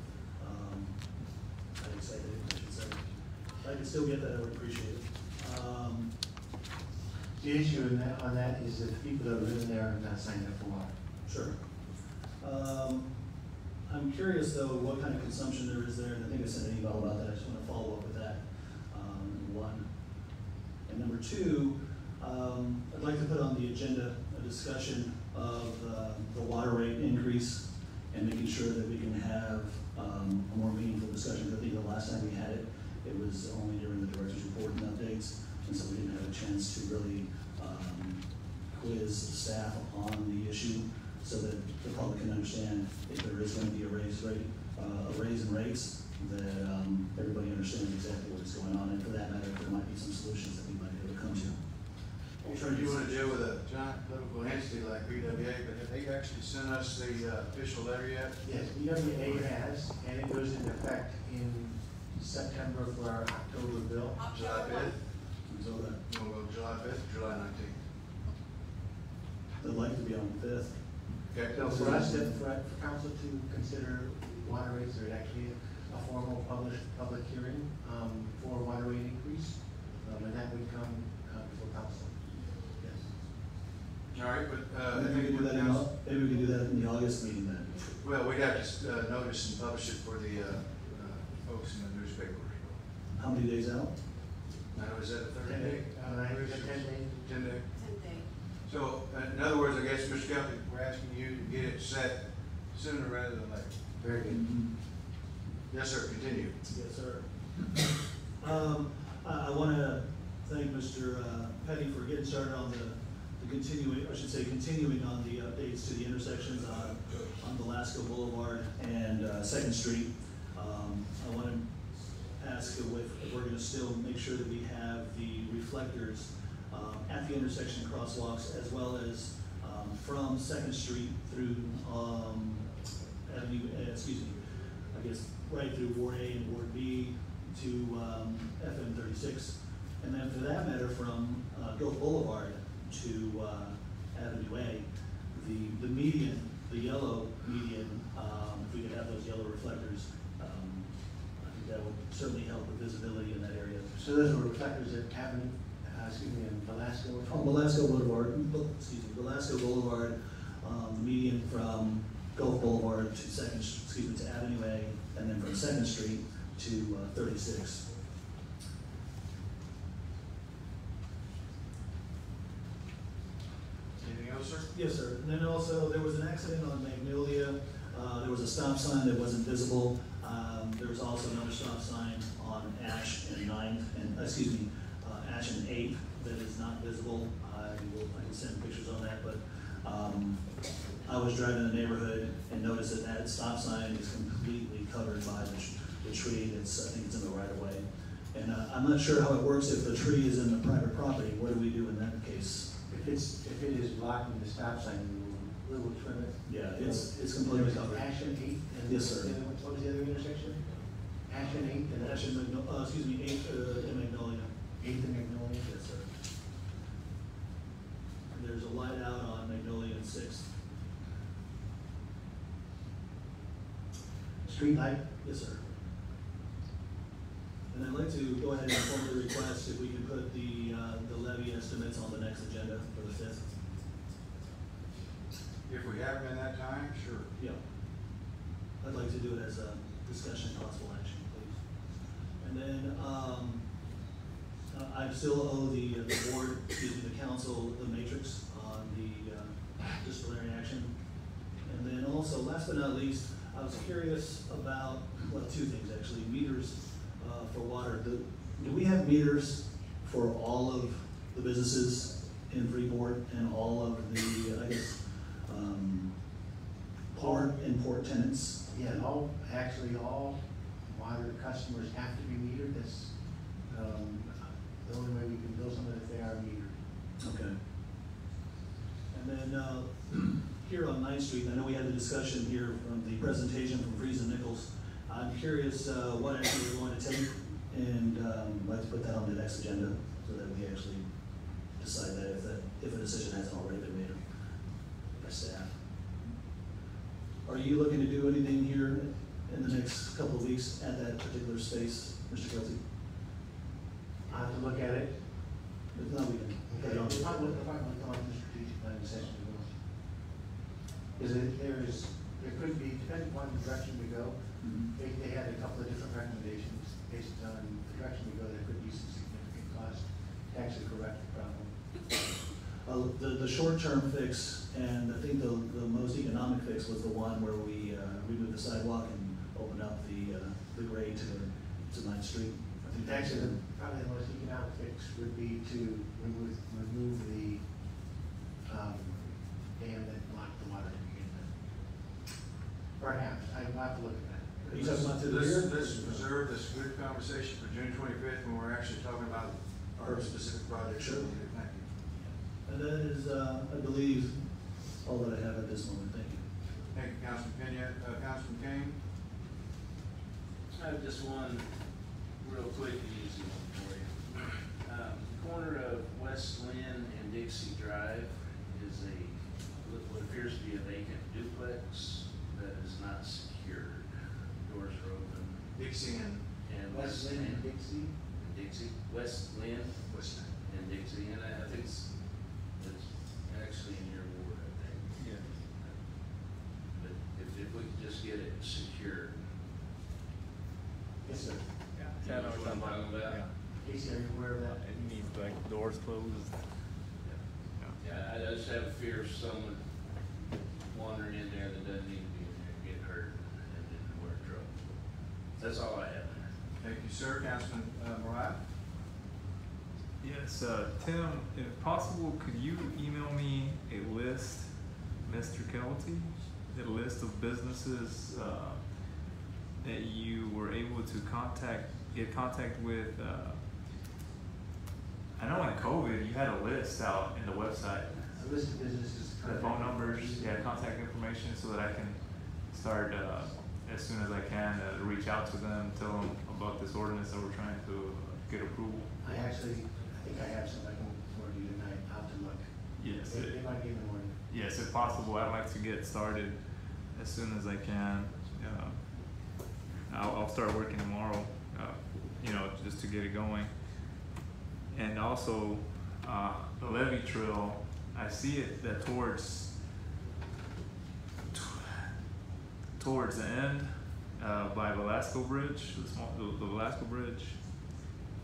I'm excited, I should say. If I could still get that, I would appreciate it. The issue on that is that people that live in there are not signed up for water. Sure. I'm curious though what kind of consumption there is there, and I think I sent an email about that. I just want to follow up with that. Number one. And number two, I'd like to put on the agenda a discussion of the water rate increase and making sure that we can have a more meaningful discussion. I think the last time we had it, it was only during the director's report and updates, and so we didn't have a chance to really quiz staff on the issue so that the public can understand if there is going to be a raise in rates, that everybody understands exactly what's going on, and for that matter, if there might be some solutions local entity like BWA, but have they actually sent us the official letter yet? Yes, BWA has, and it goes into effect in September for our October bill. July 5th? So that, You want to go July 5th, or July 19th? I'd like to be on the fifth. Okay. So for us, for council to consider water rates, there's actually a formal public hearing, for water rate increase, and that would come, before council. Yes. All right, but, Maybe we can do that maybe we can do that in the August meeting then. well, we'd have to, notice and publish it for the, folks in the newspaper. How many days out? Now, is that a 30 10 day? day, 10 day. 10 day. So, in other words, I guess, Mr. Kelly, we're asking you to get it set sooner rather than later. Very good. Yes, sir, continue. Yes, sir. I want to thank Mr. Petty for getting started on the continuing, I should say, continuing on the updates to the intersections on Velasco Boulevard and 2nd Street. I want to ask if we're going to still make sure that we have the reflectors at the intersection crosswalks, as well as from 2nd Street through I guess right through Ward A and Ward B to FM 36, and then for that matter from Gulf Boulevard to Avenue A, the median, the yellow median, if we could have those yellow reflectors, I think that would certainly help with visibility in that area. So those are reflectors at Avenue, in Velasco. From Velasco Boulevard, Velasco Boulevard, the median from Gulf Boulevard to to Avenue A, and then from 2nd Street to 36. Anything else, sir? Yes, sir. And then also, there was an accident on Magnolia. There was a stop sign that wasn't visible. There was also another stop sign on Ash and 9th, and, Ash and 8th that is not visible. I can send pictures on that, but I was driving in the neighborhood and noticed that stop sign is completely covered by the tree that's, I think it's in the right of way. And I'm not sure how it works if the tree is in the private property. What do we do in that case? If it is blocking the stop sign, we will trim it. Yeah, it's completely covered. Ash and 8th. And Yes, sir. What was the other intersection? Ash and 8th and Ash and 8th in Magnolia. 8th and Magnolia. Yes, sir. And there's a light out on Magnolia and 6th. Street light? Yes, sir. And I'd like to go ahead and formally request if we can put the levy estimates on the next agenda for the 5th. If we have them in that time, sure. Yeah. I'd like to do it as a discussion, possible action, please. And then, I still owe the board, the council, the matrix on the disciplinary action. And then also, last but not least, I was curious about, well, two things actually, meters for water. Do we have meters for all of the businesses in Freeport and all of the, I guess, port tenants? Yeah, all water customers have to be metered. That's, the only way we can bill someone if they are metered. Okay. And then, here on 9th Street, I know we had the discussion here from the presentation from Freeze and Nichols. I'm curious, what action we're going to take, and, I'd like to put that on the next agenda so that we actually decide that if a decision hasn't already been made by staff. Are you looking to do anything here in the next couple of weeks at that particular space, Mr. Kelsey? I have to look at it. If not, we can put Okay, it on. if I look on the strategic planning session, there could be, depending upon the direction we go, they had a couple of different recommendations based on the direction we go, there could be some significant cost to actually correct the problem. The short-term fix, and I think the most economic fix was the one where we removed the sidewalk and opened up the grade to 9th Street. I think Actually, probably the most economic fix would be to remove the dam that blocked the water to begin with. Perhaps, I'll have to look at that. Are you talking about to the rear? Let's reserve this good conversation for June 25th when we're actually talking about our specific project. Sure. Thank you. And that is, I believe, all that I have at this moment. Thank you. Thank you, Councilman Pena. Councilman Kane? I have just one real quick and easy one for you. Corner of West Lynn and Dixie Drive is what appears to be a vacant duplex that is not secured. Doors are open. Dixie and West Lynn and Dixie? West Lynn West Lynn. and Dixie, and I think it's actually in your ward, I think. Yeah. But if we could just get it secured. Yes, sir. You know what I'm talking about? Casey, are you aware of that? It needs like doors closed. Yeah, I just have a fear of someone wandering in there that doesn't need to be in there, get hurt, and then we're in trouble. That's all I have there. Thank you, sir. Councilman Mariah? Yes, Tim, if possible, could you email me a list, Mr. Kelty, a list of businesses that you were able to get contact with? I know in COVID you had a list out in the website. A list of businesses. The phone numbers, contact information, so that I can start as soon as I can reach out to them, tell them about this ordinance that we're trying to get approval. I think I have some I can forward you tonight. I'll have to look. Yes. They might be in the morning. Yes, if possible, I'd like to get started as soon as I can. I'll start working tomorrow, just to get it going. And also, the levee trail, I see it that towards the end, by Velasco Bridge, the Velasco Bridge,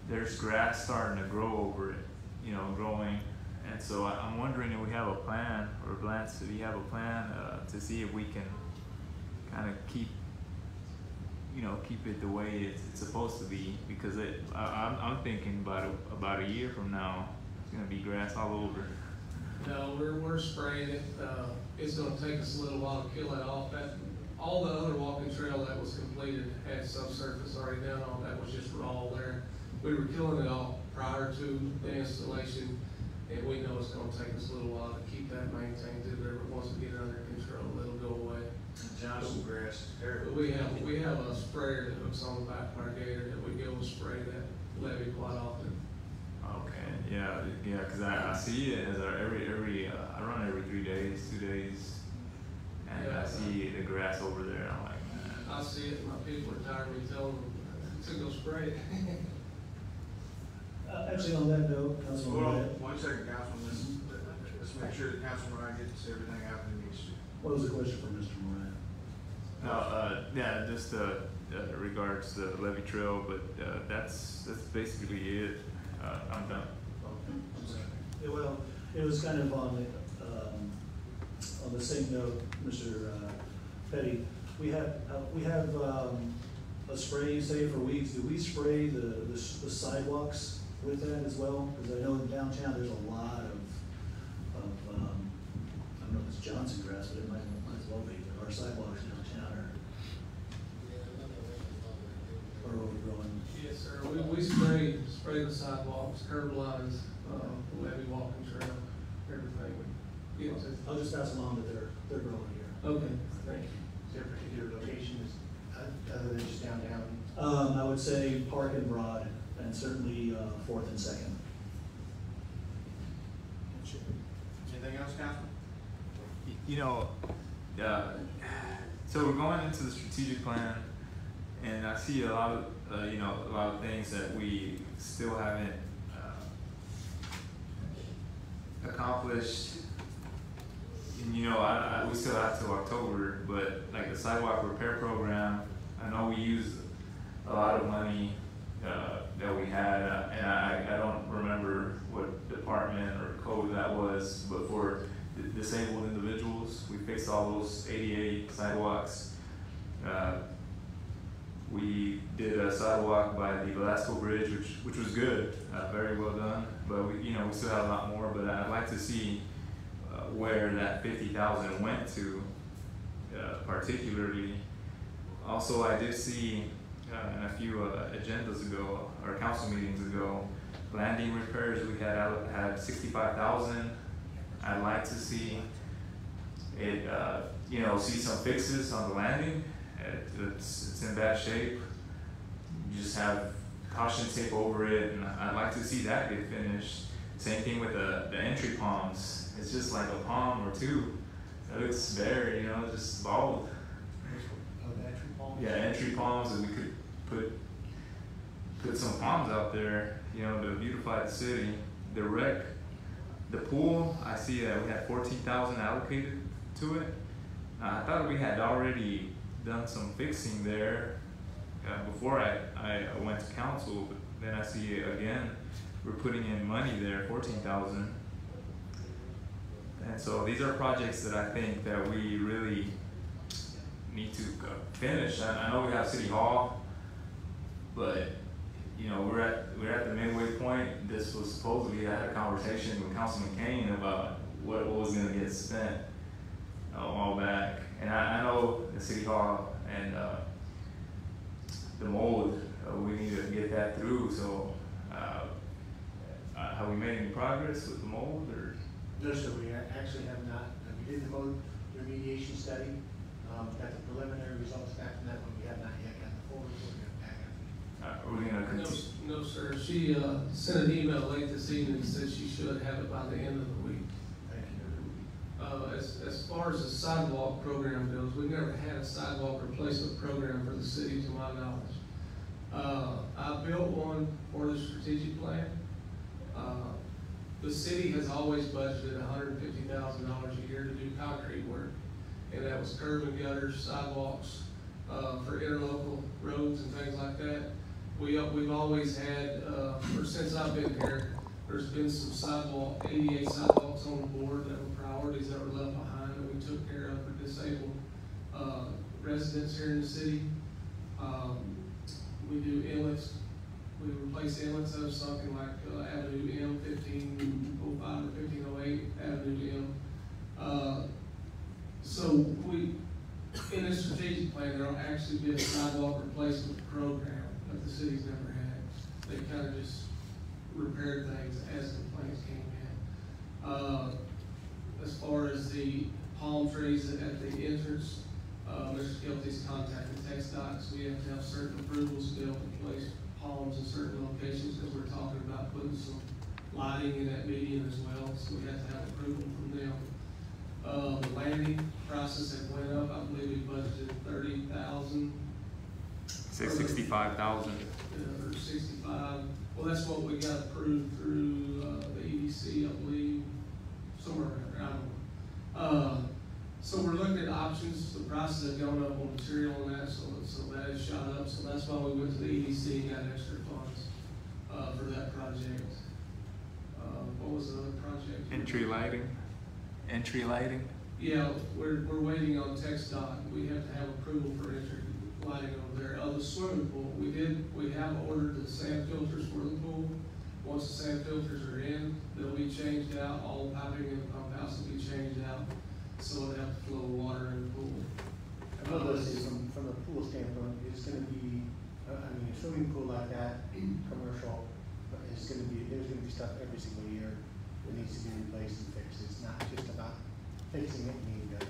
there's grass starting to grow over it, growing. And so I'm wondering if we have a plan, or Lance, if you have a plan to see if we can kind of keep it the way it's supposed to be, because I'm thinking about a year from now, it's gonna be grass all over. No, we're spraying it. It's gonna take us a little while to kill that off. All the other walking trail that was completed had subsurface already done on, that was just raw there. We were killing it off prior to the installation, and we know it's gonna take us a little while to keep that maintained through there, but once we get it under control, it'll go away. Johnson grass is terrible. But we have a sprayer that hooks on the back of our gator that we go and spray that levee quite often. Okay, yeah, because I see it as I run every 3 days, 2 days, and I see the grass over there. I'm like, man. I see it, my people are tired of me telling them to go spray it. Actually, on that note, Councilman Hold on, Wright, 1 second, Councilman. Let's make sure that Councilman Mariah gets everything out that he needs to. what was the question for Mr. Moran? No, just regards the levee trail, but that's basically it. I'm done. Yeah, well, it was kind of on the same note, Mr. Petty. We have a spray, say for weeds. Do we spray the sidewalks with that as well? Because I know in downtown there's a lot of I don't know if it's Johnson grass, but it might as well be. Our sidewalks downtown are overgrown. Yes, sir. We spray the sidewalks, curb lines, the levee walking trail, everything. I'll just pass along that they're growing here. Okay, thank you. Is there a particular location other than just downtown? I would say Park and Broad, and certainly 4th and 2nd. Anything else, Councilman? So we're going into the strategic plan, and I see a lot of things that we still haven't accomplished. And we still have till October, but like the sidewalk repair program, I know we used a lot of money that we had, and I don't remember what department or code that was, but for disabled individuals, we fixed all those ADA sidewalks. We did a sidewalk by the Velasco Bridge, which was good, very well done. But we still have a lot more. But I'd like to see where that $50,000 went to, particularly. Also, I did see in a few agendas ago, or council meetings ago, landing repairs. We had $65,000 I'd like to see it, you know, see some fixes on the landing. It's in bad shape. You just have caution tape over it, and I'd like to see that get finished. Same thing with the entry palms. It's just like a palm or two. It looks bare, you know, just bald. Oh, the entry palms? Yeah, entry palms, and we could put some palms out there, you know, to beautify the city. The wreck, the pool, I see that we had 14,000 allocated to it. I thought we had already done some fixing there before I went to council, but then I see again, we're putting in money there, 14,000. And so these are projects that I think that we really need to finish. I know we have City Hall, but you know, we're at the midway point. This was supposedly, I had a conversation with Councilman Kane about what was gonna get spent a while back. And I know the City Hall and the mold, we need to get that through. So have we made any progress with the mold, or? No, sir, we actually have not. We did the mold remediation study, got the preliminary results back from that one. We have not yet got the full report back. Are we gonna continue? No, sir. She sent an email late this evening and said she should have it by the end of the week. Thank you. As far as the sidewalk program goes, we've never had a sidewalk replacement program for the city, to my knowledge. I built one for the strategic plan. The city has always budgeted $150,000 a year to do concrete work, and that was curb and gutters, sidewalks, for interlocal roads and things like that. We've always had, or since I've been here, there's been some 88 sidewalks on the board that were priorities that were left behind that we took care of for disabled residents here in the city. We do inlets. We replace inlets that are sunken, like Avenue M, 1505 or 1508, Avenue M. So in this strategic plan, there'll actually be a sidewalk replacement program that the city's never had. They kind of just repaired things as complaints came in. As far as the palm trees at the entrance, Mr. Kelty's contacted TxDOT. We have to have certain approvals to be able to place palms in certain locations, because we're talking about putting some lighting in that median as well, so we have to have approval from them. The landing prices have went up. I believe we budgeted 30,000. Say 65,000. Or 65. Well, that's what we got approved through the EDC, I believe, somewhere around there. I don't know. So we're looking at options. The prices have gone up on material and that, so that has shot up. So that's why we went to the EDC and got extra funds for that project. What was the other project? Entry lighting. Entry lighting. Yeah, we're waiting on TxDOT. We have to have approval for entry lighting over there. The swimming pool, we have ordered the sand filters for the pool. Once the sand filters are in, they'll be changed out. All piping in the pump house will be changed out, so it'll have to flow water in the pool. From the pool standpoint, it's gonna be, I mean, a swimming pool like that, commercial, there's gonna be stuff every single year that needs to be replaced and fixed. It's not just about fixing it and needing done.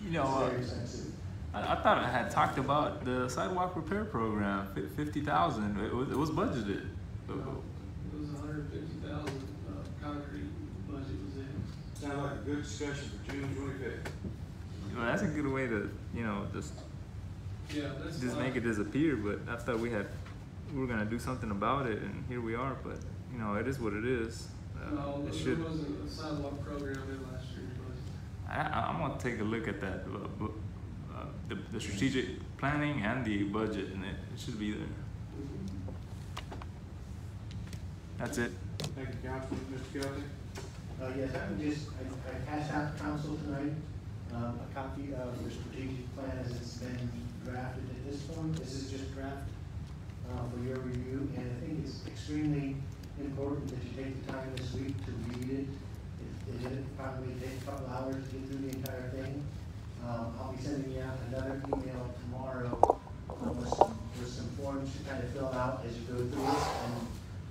You know, It's very expensive. I thought I had talked about the sidewalk repair program, 50,000. It was budgeted. It was 150,000 concrete budget was in. Sounds like a good discussion for June 25th. Well, that's a good way to, you know, just make it disappear. But I thought we were gonna do something about it, and here we are. But you know, it is what it is. No, there wasn't a sidewalk program in last year's budget. I'm gonna take a look at that, the strategic planning and the budget, and it should be there. That's it. Thank you, Councilman. Mr. Kelty? Yes, I passed out to council tonight, a copy of the strategic plan as it's been drafted at this point. This is just draft, for your review, and I think it's extremely important that you take the time this week to read it. It probably take a couple hours to get through the entire thing. I'll be sending you out another email tomorrow with some forms to kind of fill out as you go through it.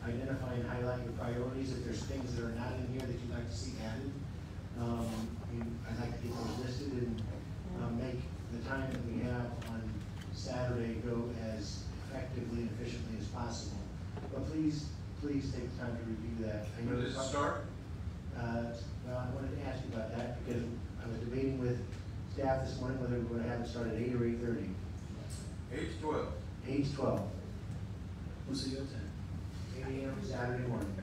And identify and highlight your priorities. If there's things that are not in here that you'd like to see added, I'd like to get those listed and make the time that we have on Saturday go as effectively and efficiently as possible. But please take the time to review that. I know When does it start? Well, I wanted to ask you about that because I was debating with staff this morning whether we're gonna have it start at 8 or 8:30. 8 to 12. 8 to 12, We'll see you at 10. 8 a.m. Saturday morning.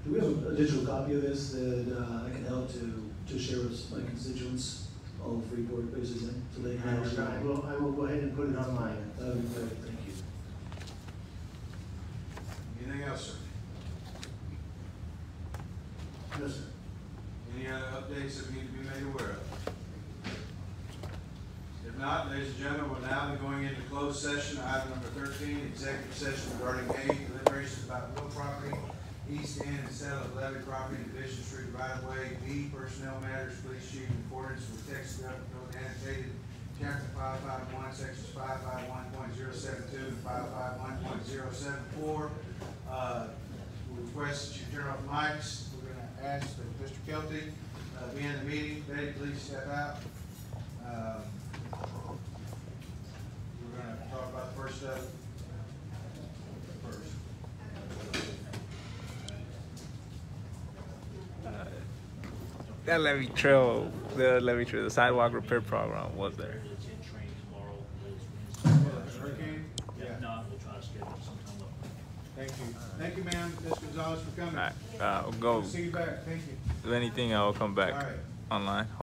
Do we have a digital copy of this that I can help to share with my constituents, all of Freeport, basically, so they can actually? I will go ahead and put it online. That would be great, thank you. Anything else, sir? No, sir. Any other updates that need to be made aware of? If not, ladies and gentlemen, we're now going into closed session, item number 13, executive session regarding A, deliberations about real property, east end and sale of levy property, Division Street right of way, B, personnel matters, police chief, in accordance with Texas Government Code annotated, chapter 551, sections 551.072 and 551.074. We request that you turn off mics. We're going to ask that Mr. Kelty be in the meeting. Betty, please step out. We're going to talk about the first stuff first. That levee trail, the sidewalk repair program was there. Hurricane? Yeah. No, we'll try to schedule sometime up. Thank you. Thank you, ma'am. Ms. Gonzalez, for coming. All right, we'll go. See you back. Thank you. If anything, I'll come back All right. online.